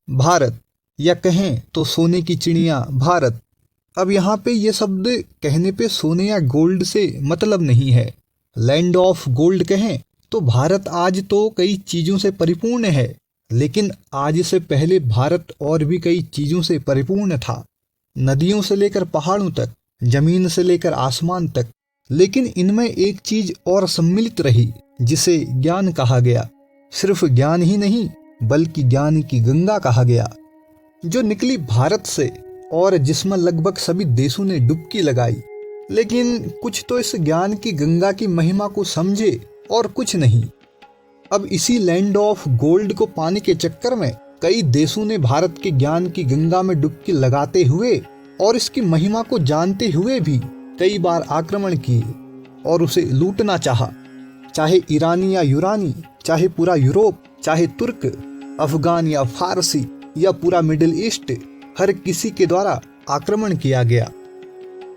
भारत, या कहें तो सोने की चिड़िया भारत। अब यहाँ पे ये शब्द कहने पे सोने या गोल्ड से मतलब नहीं है। लैंड ऑफ गोल्ड कहें तो भारत आज तो कई चीज़ों से परिपूर्ण है, लेकिन आज से पहले भारत और भी कई चीज़ों से परिपूर्ण था। नदियों से लेकर पहाड़ों तक, जमीन से लेकर आसमान तक। लेकिन इनमें एक चीज और सम्मिलित रही, जिसे ज्ञान कहा गया। सिर्फ ज्ञान ही नहीं, बल्कि ज्ञान की गंगा कहा गया, जो निकली भारत से और जिसमें लगभग सभी देशों ने डुबकी लगाई। लेकिन कुछ तो इस ज्ञान की गंगा की महिमा को समझे और कुछ नहीं। अब इसी लैंड ऑफ गोल्ड को पाने के चक्कर में कई देशों ने भारत के ज्ञान की गंगा में डुबकी लगाते हुए और इसकी महिमा को जानते हुए भी कई बार आक्रमण किए और उसे लूटना चाहा। चाहे ईरानी या यूरानी, चाहे पूरा यूरोप, चाहे तुर्क, अफगान या फारसी या पूरा मिडिल ईस्ट, हर किसी के द्वारा आक्रमण किया गया।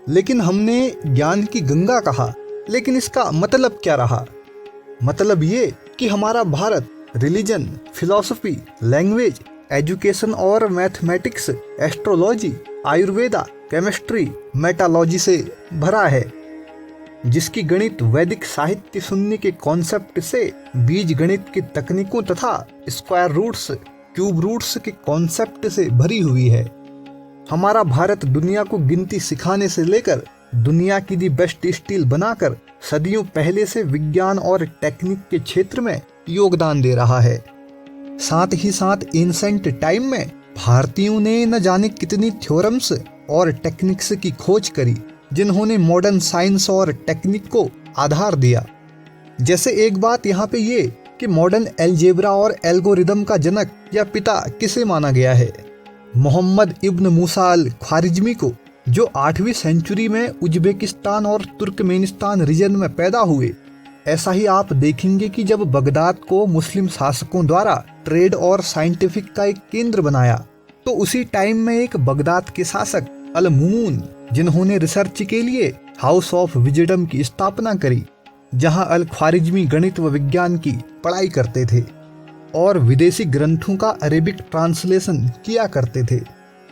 लेकिन हमने ज्ञान की गंगा कहा, लेकिन इसका मतलब क्या रहा? मतलब ये कि हमारा Bharat religion, philosophy, language, education और mathematics, astrology, Ayurveda, chemistry, metallurgy से भरा है, जिसकी गणित वैदिक साहित्य शून्य के कॉन्सेप्ट से बीज गणित की तकनीकों तथा स्क्वायर रूट्स, क्यूब रूट्स के कॉन्सेप्ट से भरी हुई है। हमारा भारत दुनिया को गिनती सिखाने से लेकर दुनिया की दी बेस्ट स्टील बनाकर सदियों पहले से विज्ञान और टेक्निक के क्षेत्र में योगदान दे रहा है। साथ ही साथ एंसेंट टाइम में भारतीयों ने न जाने कितनी थ्योरम्स और टेक्निक्स की खोज करी, जिन्होंने मॉडर्न साइंस और टेक्निक को आधार दिया। जैसे एक बात यहाँ पे ये कि मॉडर्न एल्जेब्रा और एल्गोरिदम का जनक या पिता किसे माना गया है? मोहम्मद इब्न मूसा अल ख्वारिज्मी को, जो 8वीं सेंचुरी में उज्बेकिस्तान और तुर्कमेनिस्तान रीजन में पैदा हुए। ऐसा ही आप देखेंगे कि जब बगदाद को मुस्लिम शासकों द्वारा ट्रेड और साइंटिफिक का एक केंद्र बनाया, तो उसी टाइम में एक बगदाद के शासक अल मुमून, जिन्होंने रिसर्च के लिए हाउस ऑफ विजडम की स्थापना करी, जहां अल ख्वारिज्मी गणित व विज्ञान की पढ़ाई करते थे और विदेशी ग्रंथों का अरेबिक ट्रांसलेशन किया करते थे।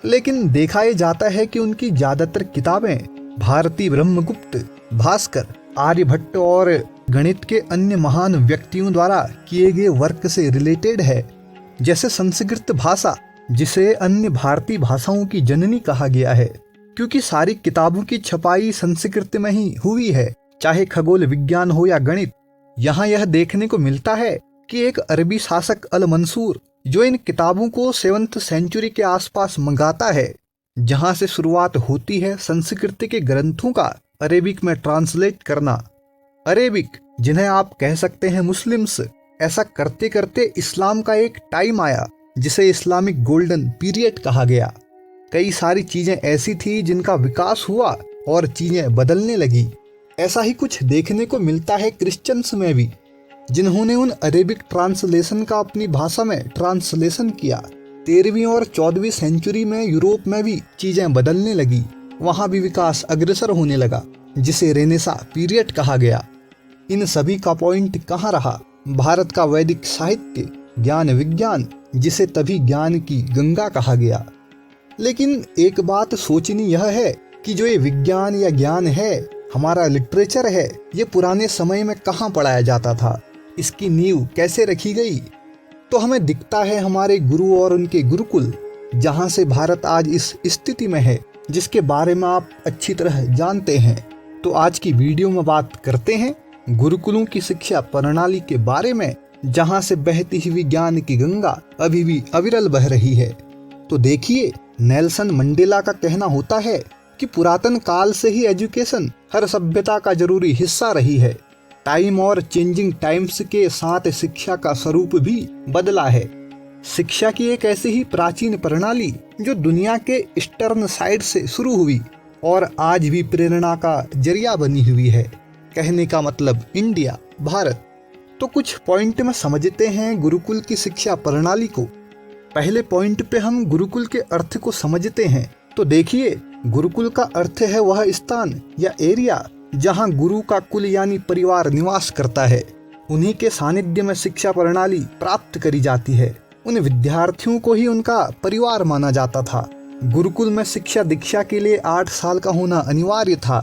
लेकिन देखा यह जाता है कि उनकी ज्यादातर किताबें भारतीय ब्रह्मगुप्त, भास्कर, आर्यभट्ट और गणित के अन्य महान व्यक्तियों द्वारा किए गए वर्क से रिलेटेड है। जैसे संस्कृत भाषा, जिसे अन्य भारतीय भाषाओं की जननी कहा गया है, क्योंकि सारी किताबों की छपाई संस्कृत में ही हुई है, चाहे खगोल विज्ञान हो या गणित। यहाँ यह देखने को मिलता है कि एक अरबी शासक अल मंसूर, जो इन किताबों को 7th सेंचुरी के आसपास मंगाता है, जहां से शुरुआत होती है संस्कृत के ग्रंथों का अरेबिक में ट्रांसलेट करना। अरेबिक, जिन्हें आप कह सकते हैं मुस्लिम्स। ऐसा करते करते इस्लाम का एक टाइम आया, जिसे इस्लामिक गोल्डन पीरियड कहा गया। कई सारी चीजें ऐसी थी जिनका विकास हुआ और चीजें बदलने लगी। ऐसा ही कुछ देखने को मिलता है क्रिश्चियंस में भी, जिन्होंने उन अरेबिक ट्रांसलेशन का अपनी भाषा में ट्रांसलेशन किया। 13वीं और 14वीं सेंचुरी में यूरोप में भी चीजें बदलने लगी, वहां भी विकास अग्रसर होने लगा, जिसे रेनेसा पीरियड कहा गया। इन सभी का पॉइंट कहाँ रहा? भारत का वैदिक साहित्य, ज्ञान विज्ञान, जिसे तभी ज्ञान की गंगा कहा गया। लेकिन एक बात सोचनी यह है कि जो ये विज्ञान या ज्ञान है, हमारा लिटरेचर है, ये पुराने समय में कहाँ पढ़ाया जाता था? इसकी नींव कैसे रखी गई? तो हमें दिखता है हमारे गुरु और उनके गुरुकुल, जहाँ से भारत आज इस स्थिति में है, जिसके बारे में आप अच्छी तरह जानते हैं। तो आज की वीडियो में बात करते हैं गुरुकुलों की शिक्षा प्रणाली के बारे में, जहाँ से बहती हुई ज्ञान की गंगा अभी भी अविरल बह रही है। तो देखिए, नेल्सन मंडेला का कहना होता है कि पुरातन काल से ही एजुकेशन हर सभ्यता का जरूरी हिस्सा रही है। टाइम और चेंजिंग टाइम्स के साथ शिक्षा का स्वरूप भी बदला है। शिक्षा की एक ऐसी ही प्राचीन प्रणाली जो दुनिया के ईस्टर्न साइड से शुरू हुई और आज भी प्रेरणा का जरिया बनी हुई है। कहने का मतलब इंडिया, भारत। तो कुछ पॉइंट में समझते हैं गुरुकुल की शिक्षा प्रणाली को। पहले पॉइंट पे हम गुरुकुल के अर्थ को समझते हैं। तो देखिए, गुरुकुल का अर्थ है वह स्थान या एरिया जहां गुरु का कुल यानी परिवार निवास करता है। उन्हीं के सानिध्य में शिक्षा प्रणाली प्राप्त करी जाती है। उन विद्यार्थियों को ही उनका परिवार माना जाता था। गुरुकुल में शिक्षा दीक्षा के लिए 8 साल का होना अनिवार्य था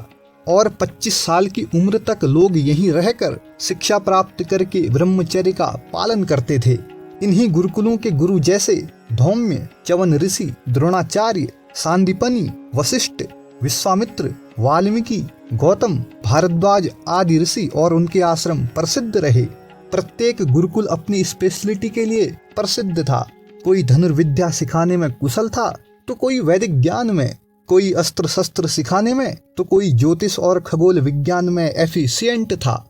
और 25 साल की उम्र तक लोग यहीं रहकर शिक्षा प्राप्त करके ब्रह्मचर्य का पालन करते थे। इन्हीं गुरुकुलों के गुरु जैसे धौम्य, च्यवन ऋषि, द्रोणाचार्य, सांदीपनि, वशिष्ठ, विश्वामित्र, वाल्मीकि, गौतम, भारद्वाज आदि ऋषि और उनके आश्रम प्रसिद्ध रहे। प्रत्येक गुरुकुल अपनी स्पेशलिटी के लिए प्रसिद्ध था। कोई धनुर्विद्या सिखाने में कुशल था तो कोई वैदिक ज्ञान में, कोई अस्त्र शस्त्र सिखाने में तो कोई ज्योतिष और खगोल विज्ञान में एफिशिएंट था।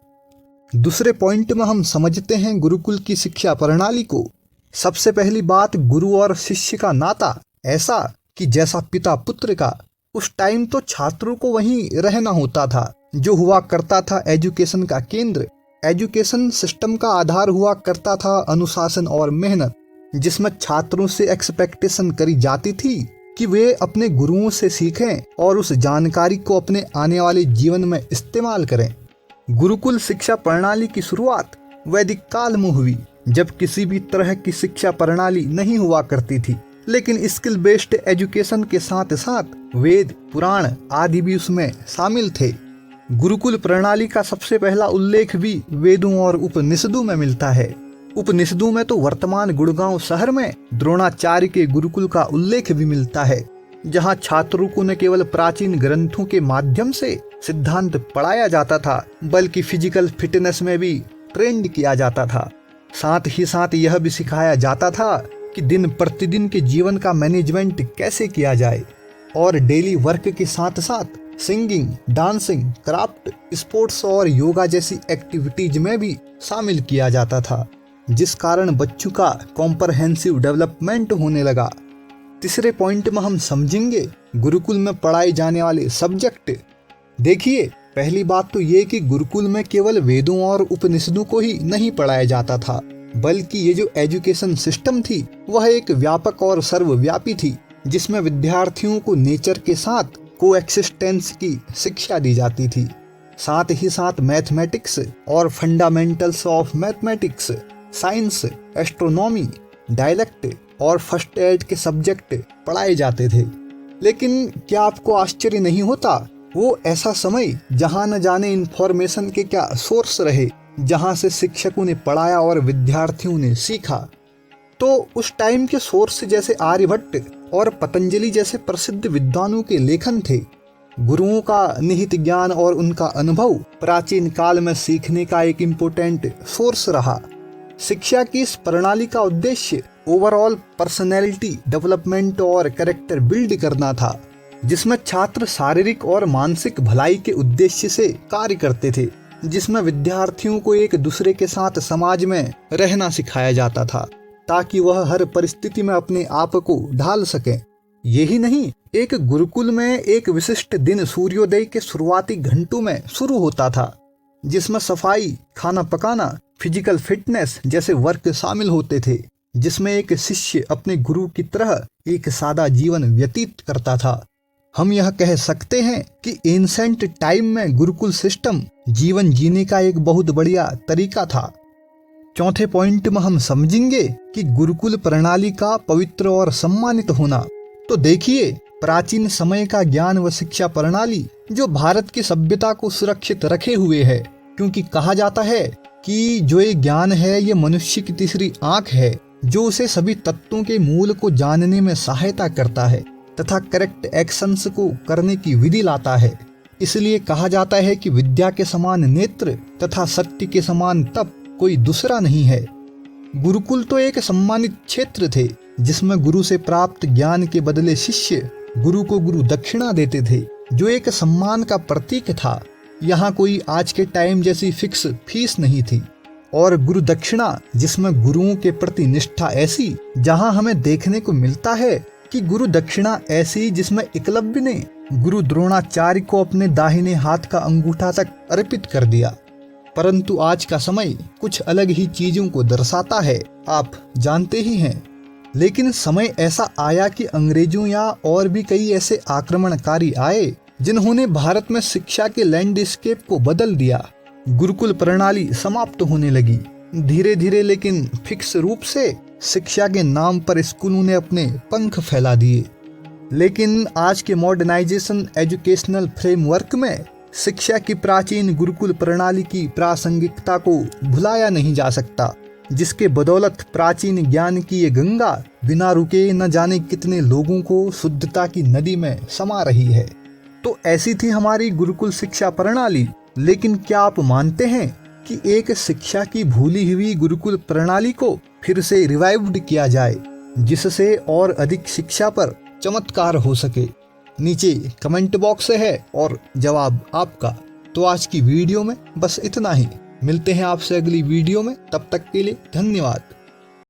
दूसरे पॉइंट में हम समझते हैं गुरुकुल की शिक्षा प्रणाली को। सबसे पहली बात, गुरु और शिष्य का नाता ऐसा कि जैसा पिता पुत्र का। उस टाइम तो छात्रों को वहीं रहना होता था, जो हुआ करता था एजुकेशन का केंद्र। एजुकेशन सिस्टम का आधार हुआ करता था अनुशासन और मेहनत, जिसमें छात्रों से एक्सपेक्टेशन करी जाती थी कि वे अपने गुरुओं से सीखें और उस जानकारी को अपने आने वाले जीवन में इस्तेमाल करें। गुरुकुल शिक्षा प्रणाली की शुरुआत वैदिक काल में हुई, जब किसी भी तरह की शिक्षा प्रणाली नहीं हुआ करती थी, लेकिन स्किल बेस्ड एजुकेशन के साथ साथ वेद, पुराण आदि भी उसमें शामिल थे। गुरुकुल प्रणाली का सबसे पहला उल्लेख भी वेदों और उपनिषदों में मिलता है। उपनिषदों में तो वर्तमान गुड़गांव शहर में द्रोणाचार्य के गुरुकुल का उल्लेख भी मिलता है, जहां छात्रों को न केवल प्राचीन ग्रंथों के माध्यम से सिद्धांत पढ़ाया जाता था, बल्कि फिजिकल फिटनेस में भी ट्रेंड किया जाता था। साथ ही साथ यह भी सिखाया जाता था कि दिन प्रतिदिन के जीवन का मैनेजमेंट कैसे किया जाए और डेली वर्क के साथ साथ सिंगिंग, डांसिंग, क्राफ्ट, स्पोर्ट्स और योगा जैसी एक्टिविटीज में भी शामिल किया जाता था, जिस कारण बच्चों का कॉम्प्रहेंसिव डेवलपमेंट होने लगा। तीसरे पॉइंट में हम समझेंगे गुरुकुल में पढ़ाए जाने वाले सब्जेक्ट। देखिए, पहली बात तो ये कि गुरुकुल में केवल वेदों और उपनिषदों को ही नहीं पढ़ाया जाता था, बल्कि ये जो एजुकेशन सिस्टम थी वह एक व्यापक और सर्वव्यापी थी, जिसमें विद्यार्थियों को नेचर के साथ कोएक्सिस्टेंस की शिक्षा दी जाती थी। साथ ही साथ मैथमेटिक्स और fundamentals of mathematics, science, astronomy, dialect और फर्स्ट एड के सब्जेक्ट पढ़ाए जाते थे। लेकिन क्या आपको आश्चर्य नहीं होता, वो ऐसा समय जहां न जाने इंफॉर्मेशन के क्या सोर्स रहे, जहां से शिक्षकों ने पढ़ाया और विद्यार्थियों ने सीखा। तो उस टाइम के सोर्स जैसे आर्यभट्ट और पतंजलि जैसे प्रसिद्ध विद्वानों के लेखन थे। गुरुओं का निहित ज्ञान और उनका अनुभव प्राचीन काल में सीखने का एक इम्पोर्टेंट सोर्स रहा। शिक्षा की इस प्रणाली का उद्देश्य ओवरऑल पर्सनैलिटी डेवलपमेंट और कैरेक्टर बिल्ड करना था, जिसमें छात्र शारीरिक और मानसिक भलाई के उद्देश्य से कार्य करते थे, जिसमें विद्यार्थियों को एक दूसरे के साथ समाज में रहना सिखाया जाता था, ताकि वह हर परिस्थिति में अपने आप को ढाल सकें। यही नहीं, एक गुरुकुल में एक विशिष्ट दिन सूर्योदय के शुरुआती घंटों में शुरू होता था, जिसमें सफाई, खाना पकाना, फिजिकल फिटनेस जैसे वर्क शामिल होते थे, जिसमें एक शिष्य अपने गुरु की तरह एक सादा जीवन व्यतीत करता था। हम यह कह सकते हैं कि एंसेंट टाइम में गुरुकुल सिस्टम जीवन जीने का एक बहुत बढ़िया तरीका था। चौथे पॉइंट में हम समझेंगे कि गुरुकुल प्रणाली का पवित्र और सम्मानित होना। तो देखिए, प्राचीन समय का ज्ञान व शिक्षा प्रणाली जो भारत की सभ्यता को सुरक्षित रखे हुए है, क्योंकि कहा जाता है कि जो ये ज्ञान है ये मनुष्य की तीसरी आंख है, जो उसे सभी तत्वों के मूल को जानने में सहायता करता है तथा करेक्ट एक्शंस को करने की विधि लाता है। इसलिए कहा जाता है कि विद्या के समान नेत्र तथा सत्य के समान तप कोई दूसरा नहीं है। गुरुकुल तो एक सम्मानित क्षेत्र थे, जिसमें गुरु से प्राप्त ज्ञान के बदले शिष्य गुरु को गुरु दक्षिणा देते थे, जो एक सम्मान का प्रतीक था। यहाँ कोई आज के टाइम जैसी फिक्स फीस नहीं थी। और गुरु दक्षिणा, जिसमें गुरुओं के प्रति निष्ठा ऐसी, जहाँ हमें देखने को मिलता है कि गुरु दक्षिणा ऐसी जिसमें एकलव्य ने गुरु द्रोणाचार्य को अपने दाहिने हाथ का अंगूठा तक अर्पित कर दिया। परंतु आज का समय कुछ अलग ही चीजों को दर्शाता है, आप जानते ही हैं। लेकिन समय ऐसा आया कि अंग्रेजों या और भी कई ऐसे आक्रमणकारी आए, जिन्होंने भारत में शिक्षा के लैंडस्केप को बदल दिया। गुरुकुल प्रणाली समाप्त होने लगी। धीरे धीरे लेकिन फिक्स रूप से शिक्षा के नाम पर स्कूलों ने अपने पंख फैला दिए। लेकिन आज के मॉडर्नाइजेशन एजुकेशनल फ्रेमवर्क में शिक्षा की प्राचीन गुरुकुल प्रणाली की प्रासंगिकता को भुलाया नहीं जा सकता, जिसके बदौलत प्राचीन ज्ञान की ये गंगा बिना रुके न जाने कितने लोगों को शुद्धता की नदी में समा रही है। तो ऐसी थी हमारी गुरुकुल शिक्षा प्रणाली। लेकिन क्या आप मानते हैं कि एक शिक्षा की भूली हुई गुरुकुल प्रणाली को फिर से रिवाइव्ड किया जाए, जिससे और अधिक शिक्षा पर चमत्कार हो सके? नीचे कमेंट बॉक्स है और जवाब आपका। तो आज की वीडियो में बस इतना ही। मिलते हैं आपसे अगली वीडियो में, तब तक के लिए धन्यवाद।